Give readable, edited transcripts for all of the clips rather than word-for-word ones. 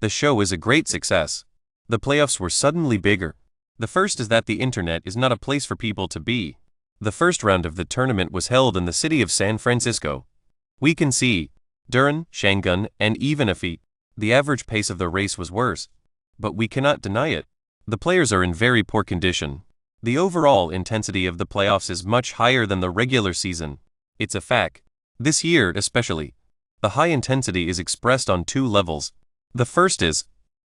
The show is a great success. The playoffs were suddenly bigger. The first is that the internet is not a place for people to be. The first round of the tournament was held in the city of San Francisco. We can see Duran, Shangun, and even Afi. The average pace of the race was worse. But we cannot deny it. The players are in very poor condition. The overall intensity of the playoffs is much higher than the regular season. It's a fact. This year especially, the high intensity is expressed on two levels. The first is,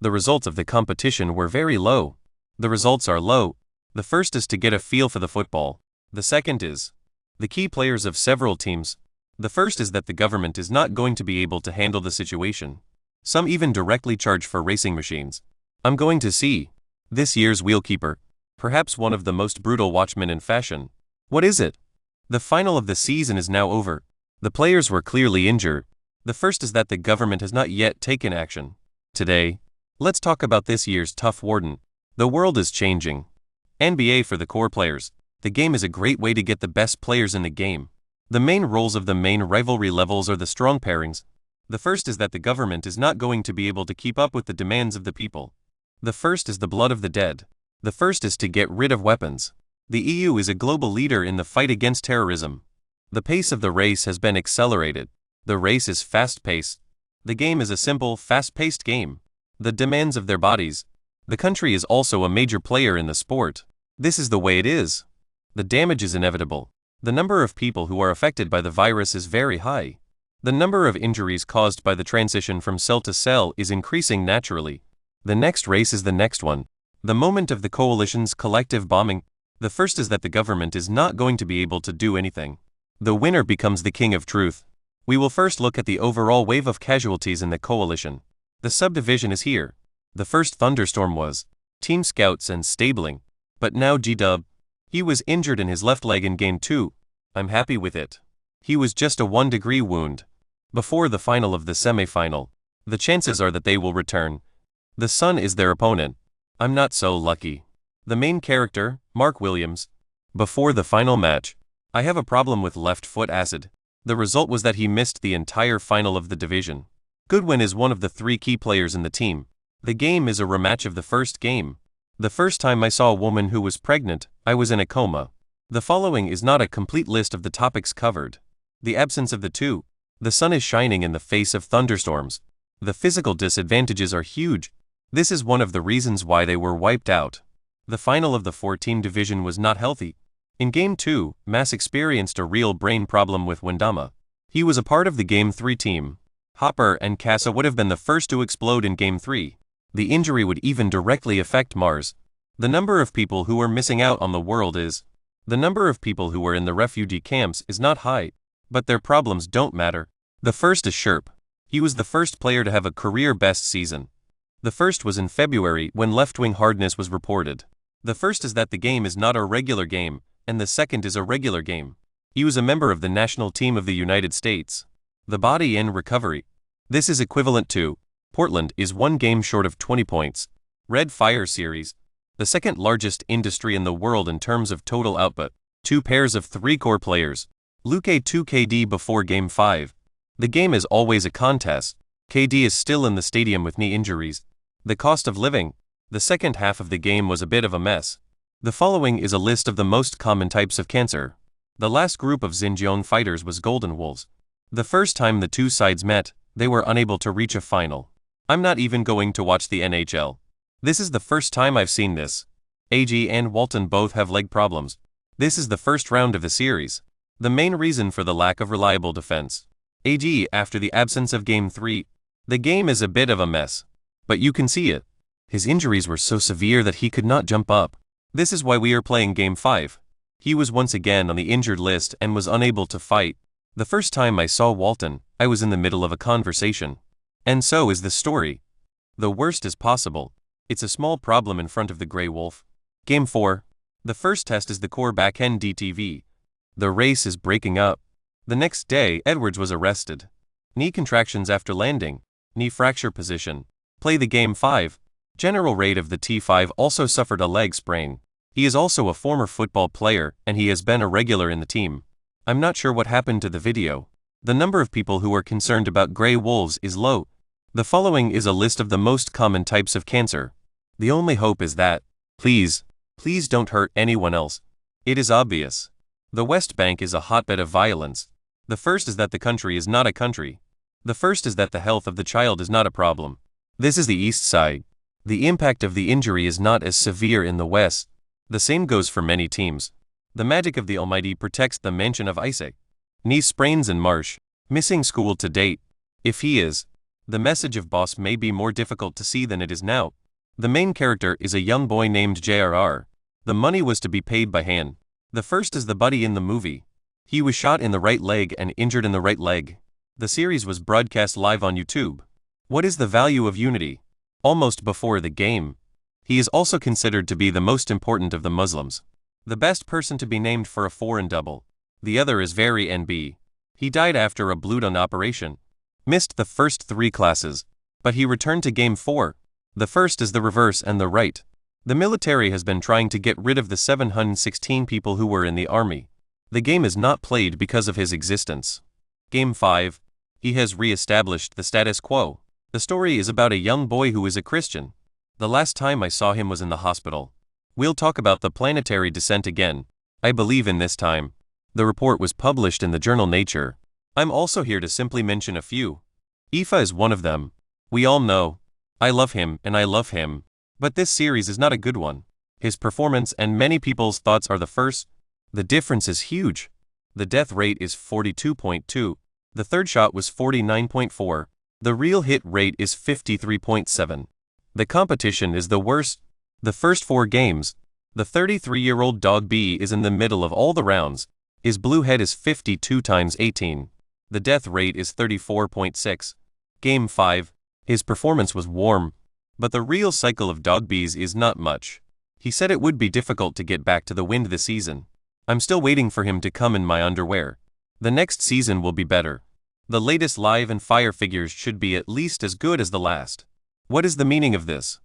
the results of the competition were very low. The results are low. The first is to get a feel for the football. The second is, the key players of several teams. The first is that the government is not going to be able to handle the situation. Some even directly charge for racing machines. I'm going to see this year's wheelkeeper, perhaps one of the most brutal watchmen in fashion. What is it? The final of the season is now over. The players were clearly injured. The first is that the government has not yet taken action. Today, let's talk about this year's tough warden. The world is changing. NBA for the core players. The game is a great way to get the best players in the game. The main roles of the main rivalry levels are the strong pairings. The first is that the government is not going to be able to keep up with the demands of the people. The first is the blood of the dead. The first is to get rid of weapons. The EU is a global leader in the fight against terrorism. The pace of the race has been accelerated. The race is fast-paced. The game is a simple, fast-paced game. The demands of their bodies. The country is also a major player in the sport. This is the way it is. The damage is inevitable. The number of people who are affected by the virus is very high. The number of injuries caused by the transition from cell to cell is increasing naturally. The next race is the next one. The moment of the coalition's collective bombing. The first is that the government is not going to be able to do anything. The winner becomes the king of truth. We will first look at the overall wave of casualties in the coalition. The subdivision is here. The first thunderstorm was Team Scouts and Stabling. But now G-Dub. He was injured in his left leg in Game 2. I'm happy with it. He was just a 1-degree wound. Before the final of the semi-final, the chances are that they will return. The Sun is their opponent. I'm not so lucky. The main character, Mark Williams. Before the final match, I have a problem with left foot acid. The result was that he missed the entire final of the division. Goodwin is one of the 3 key players in the team. The game is a rematch of the first game. The first time I saw a woman who was pregnant, I was in a coma. The following is not a complete list of the topics covered. The absence of the two. The sun is shining in the face of thunderstorms. The physical disadvantages are huge. This is one of the reasons why they were wiped out. The final of the 4-team division was not healthy. In Game 2, Mass experienced a real brain problem with Wendama. He was a part of the Game 3 team. Hopper and Casa would have been the first to explode in Game 3. The injury would even directly affect Mars. The number of people who are missing out on the world is. The number of people who are in the refugee camps is not high, but their problems don't matter. The first is Sherp. He was the first player to have a career-best season. The first was in February when left-wing hardness was reported. The first is that the game is not a regular game, and the second is a regular game. He was a member of the national team of the United States. The body in recovery. This is equivalent to Portland is 1 game short of 20 points. Red Fire Series. The second largest industry in the world in terms of total output. 2 pairs of 3 core players. Luke 2 KD before Game 5. The game is always a contest. KD is still in the stadium with knee injuries. The cost of living. The second half of the game was a bit of a mess. The following is a list of the most common types of cancer. The last group of Xinjiang fighters was Golden Wolves. The first time the two sides met, they were unable to reach a final. I'm not even going to watch the NHL. This is the first time I've seen this. AG and Walton both have leg problems. This is the first round of the series. The main reason for the lack of reliable defense. AG after the absence of Game 3. The game is a bit of a mess. But you can see it. His injuries were so severe that he could not jump up. This is why we are playing Game 5. He was once again on the injured list and was unable to fight. The first time I saw Walton, I was in the middle of a conversation. And so is the story. The worst is possible. It's a small problem in front of the Grey Wolf. Game 4. The first test is the core backhand DTV. The race is breaking up. The next day, Edwards was arrested. Knee contractions after landing. Knee fracture position. Play the Game 5. General Raid of the T5 also suffered a leg sprain. He is also a former football player, and he has been a regular in the team. I'm not sure what happened to the video. The number of people who are concerned about Grey Wolves is low. The following is a list of the most common types of cancer. The only hope is that, please don't hurt anyone else. It is obvious. The West Bank is a hotbed of violence. The first is that the country is not a country. The first is that the health of the child is not a problem. This is the East Side. The impact of the injury is not as severe in the West. The same goes for many teams. The magic of the Almighty protects the mansion of Isaac. Knee sprains in Marsh. Missing school to date. If he is. The message of Boss may be more difficult to see than it is now. The main character is a young boy named JRR. The money was to be paid by hand. The first is the buddy in the movie. He was shot in the right leg and injured in the right leg. The series was broadcast live on YouTube. What is the value of unity? Almost before the game. He is also considered to be the most important of the Muslims. The best person to be named for a foreign double. The other is very NB. He died after a Bluetooth operation. Missed the first 3 classes. But he returned to Game 4. The first is the reverse and the right. The military has been trying to get rid of the 716 people who were in the army. The game is not played because of his existence. Game 5. He has re-established the status quo. The story is about a young boy who is a Christian. The last time I saw him was in the hospital. We'll talk about the planetary descent again. I believe in this time. The report was published in the journal Nature. I'm also here to simply mention a few. Ifa is one of them. We all know. I love him and I love him. But this series is not a good one. His performance and many people's thoughts are the first. The difference is huge. The death rate is 42.2. The third shot was 49.4. The real hit rate is 53.7. The competition is the worst. The first 4 games. The 33-year-old dog B is in the middle of all the rounds. His blue head is 52 times 18. The death rate is 34.6. Game 5. His performance was warm. But the real cycle of dog B's is not much. He said it would be difficult to get back to the wind this season. I'm still waiting for him to come in my underwear. The next season will be better. The latest live and fire figures should be at least as good as the last. What is the meaning of this?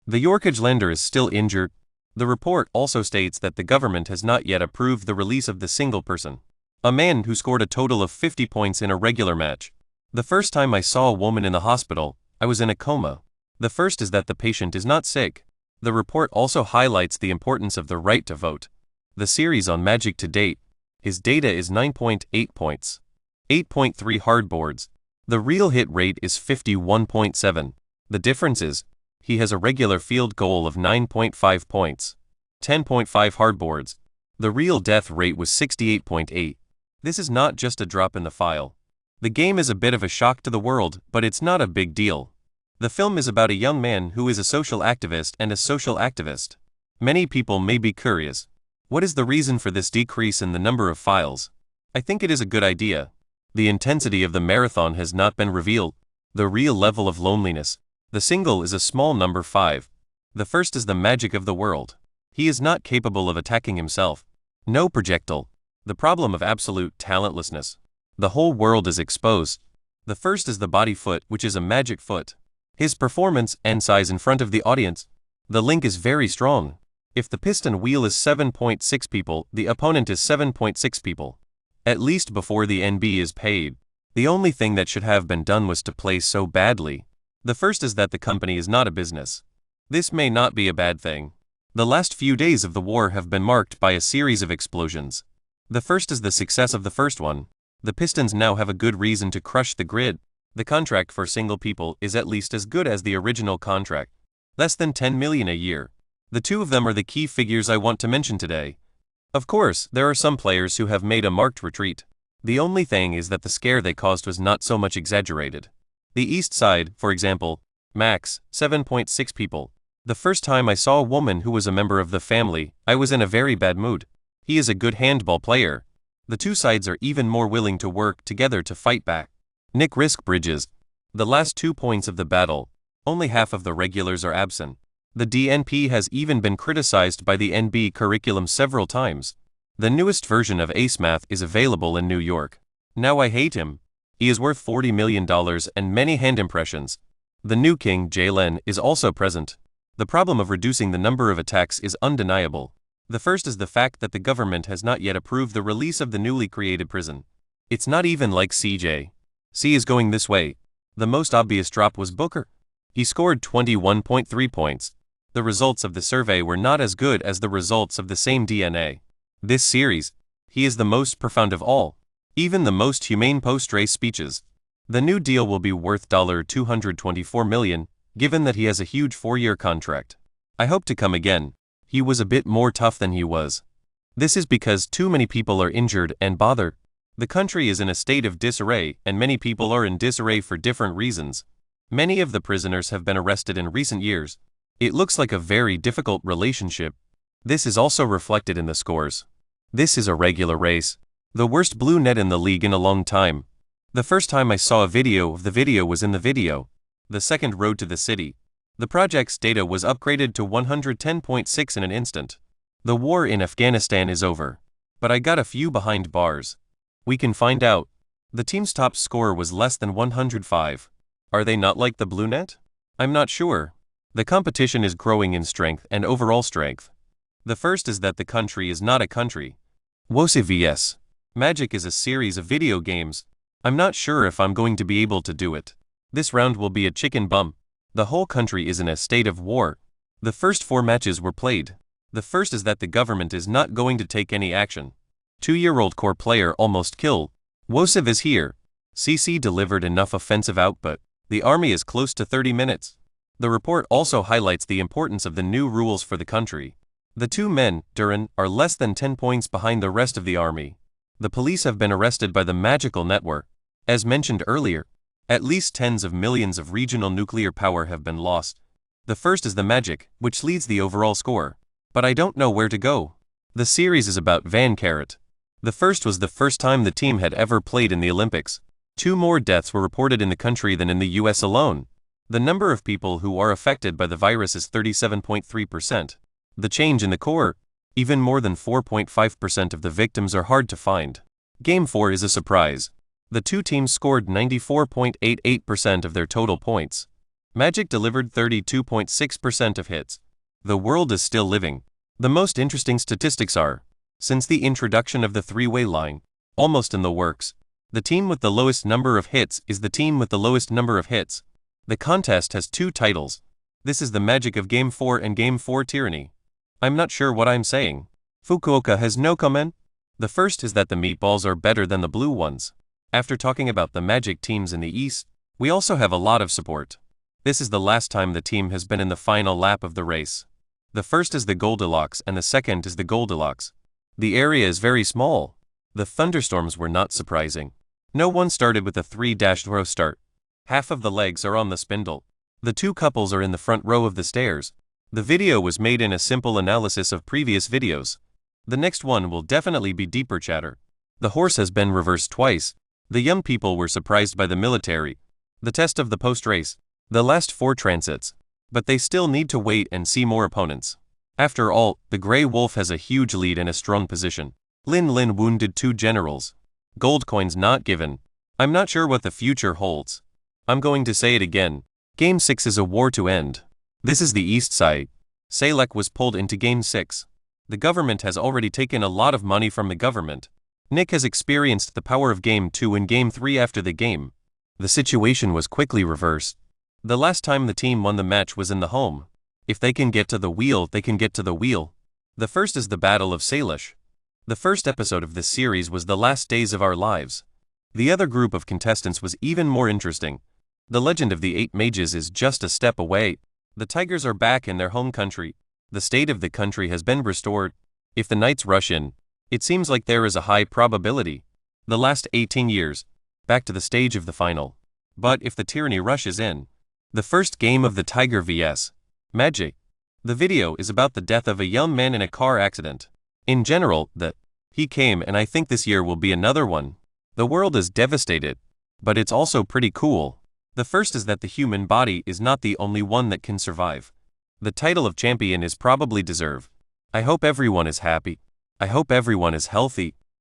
The Yorkage lender is still injured. The report also states that the government has not yet approved the release of the single person. A man who scored a total of 50 points in a regular match. The first time I saw a woman in the hospital, I was in a coma. The first is that the patient is not sick. The report also highlights the importance of the right to vote. The series on Magic to date. His data is 9.8 points. 8.3 hardboards. The real hit rate is 51.7. The difference is, he has a regular field goal of 9.5 points. 10.5 hardboards. The real death rate was 68.8. This is not just a drop in the file. The game is a bit of a shock to the world, but it's not a big deal. The film is about a young man who is a social activist and a social activist. Many people may be curious. What is the reason for this decrease in the number of files? I think it is a good idea. The intensity of the marathon has not been revealed. The real level of loneliness. The single is a small number 5. The first is the magic of the world. He is not capable of attacking himself. No projectile. The problem of absolute talentlessness. The whole world is exposed. The first is the body foot, which is a magic foot. His performance and size in front of the audience. The link is very strong. If the piston wheel is 7.6 people, the opponent is 7.6 people. At least before the NB is paid. The only thing that should have been done was to play so badly. The first is that the company is not a business. This may not be a bad thing. The last few days of the war have been marked by a series of explosions. The first is the success of the first one. The Pistons now have a good reason to crush the grid. The contract for single people is at least as good as the original contract. Less than 10 million a year. The two of them are the key figures I want to mention today. Of course, there are some players who have made a marked retreat. The only thing is that the scare they caused was not so much exaggerated. The East Side, for example, max, 7.6 people. The first time I saw a woman who was a member of the family, I was in a very bad mood. He is a good handball player. The two sides are even more willing to work together to fight back. Nick risk bridges. The last 2 points of the battle. Only half of the regulars are absent. The DNP has even been criticized by the NB curriculum several times. The newest version of Ace Math is available in New York. Now I hate him. He is worth $40 million and many hand impressions. The new king, Jalen, is also present. The problem of reducing the number of attacks is undeniable. The first is the fact that the government has not yet approved the release of the newly created prison. It's not even like CJ. C is going this way. The most obvious drop was Booker. He scored 21.3 points. The results of the survey were not as good as the results of the same DNA. This series, he is the most profound of all, even the most humane post-race speeches. The new deal will be worth $224 million, given that he has a huge 4-year contract. I hope to come again. He was a bit more tough than he was. This is because too many people are injured and bother. The country is in a state of disarray, and many people are in disarray for different reasons. Many of the prisoners have been arrested in recent years. It looks like a very difficult relationship. This is also reflected in the scores. This is a regular race. The worst blue net in the league in a long time. The first time I saw a video of the video was in the video. The second road to the city. The project's data was upgraded to 110.6 in an instant. The war in Afghanistan is over. But I got a few behind bars. We can find out. The team's top score was less than 105. Are they not like the blue net? I'm not sure. The competition is growing in strength and overall strength. The first is that the country is not a country. WOSE vs. Magic is a series of video games. I'm not sure if I'm going to be able to do it. This round will be a chicken bum. The whole country is in a state of war. The first 4 matches were played. The first is that the government is not going to take any action. 2-year-old core player almost killed. WOSIV is here. CC delivered enough offensive output. The army is close to 30 minutes. The report also highlights the importance of the new rules for the country. The 2 men, Duran, are less than 10 points behind the rest of the army. The police have been arrested by the magical network. As mentioned earlier, at least tens of millions of regional nuclear power have been lost. The first is the magic, which leads the overall score. But I don't know where to go. The series is about Van Carrot. The first was the first time the team had ever played in the Olympics. 2 more deaths were reported in the country than in the US alone. The number of people who are affected by the virus is 37.3%. The change in the core, even more than 4.5% of the victims are hard to find. Game 4 is a surprise. The 2 teams scored 94.88% of their total points. Magic delivered 32.6% of hits. The world is still living. The most interesting statistics are, since the introduction of the 3-way line, almost in the works, the team with the lowest number of hits is the team with the lowest number of hits. The contest has 2 titles. This is the magic of Game 4 and Game 4 tyranny. I'm not sure what I'm saying. Fukuoka has no comment. The first is that the meatballs are better than the blue ones. After talking about the magic teams in the East, we also have a lot of support. This is the last time the team has been in the final lap of the race. The first is the Goldilocks and the second is the Goldilocks. The area is very small. The thunderstorms were not surprising. No one started with a 3-row start. Half of the legs are on the spindle. The 2 couples are in the front row of the stairs. The video was made in a simple analysis of previous videos. The next one will definitely be deeper chatter. The horse has been reversed twice. The young people were surprised by the military. The test of the post-race. The last 4 transits. But they still need to wait and see more opponents. After all, the Grey Wolf has a huge lead and a strong position. Lin Lin wounded 2 generals. Gold coins not given. I'm not sure what the future holds. I'm going to say it again. Game 6 is a war to end. This is the east side. Salek was pulled into Game 6. The government has already taken a lot of money from the government. Nick has experienced the power of Game 2 and Game 3 after the game. The situation was quickly reversed. The last time the team won the match was in the home. If they can get to the wheel, they can get to the wheel. The first is the Battle of Salish. The first episode of this series was the last days of our lives. The other group of contestants was even more interesting. The legend of the 8 mages is just a step away. The Tigers are back in their home country. The state of the country has been restored. If the Knights rush in, it seems like there is a high probability. The last 18 years, back to the stage of the final. But if the tyranny rushes in, the first game of the Tiger vs. Magic. The video is about the death of a young man in a car accident. In general, he came and I think this year will be another one. The world is devastated. But it's also pretty cool. The first is that the human body is not the only one that can survive. The title of champion is probably deserved. I hope everyone is happy. I hope everyone is healthy.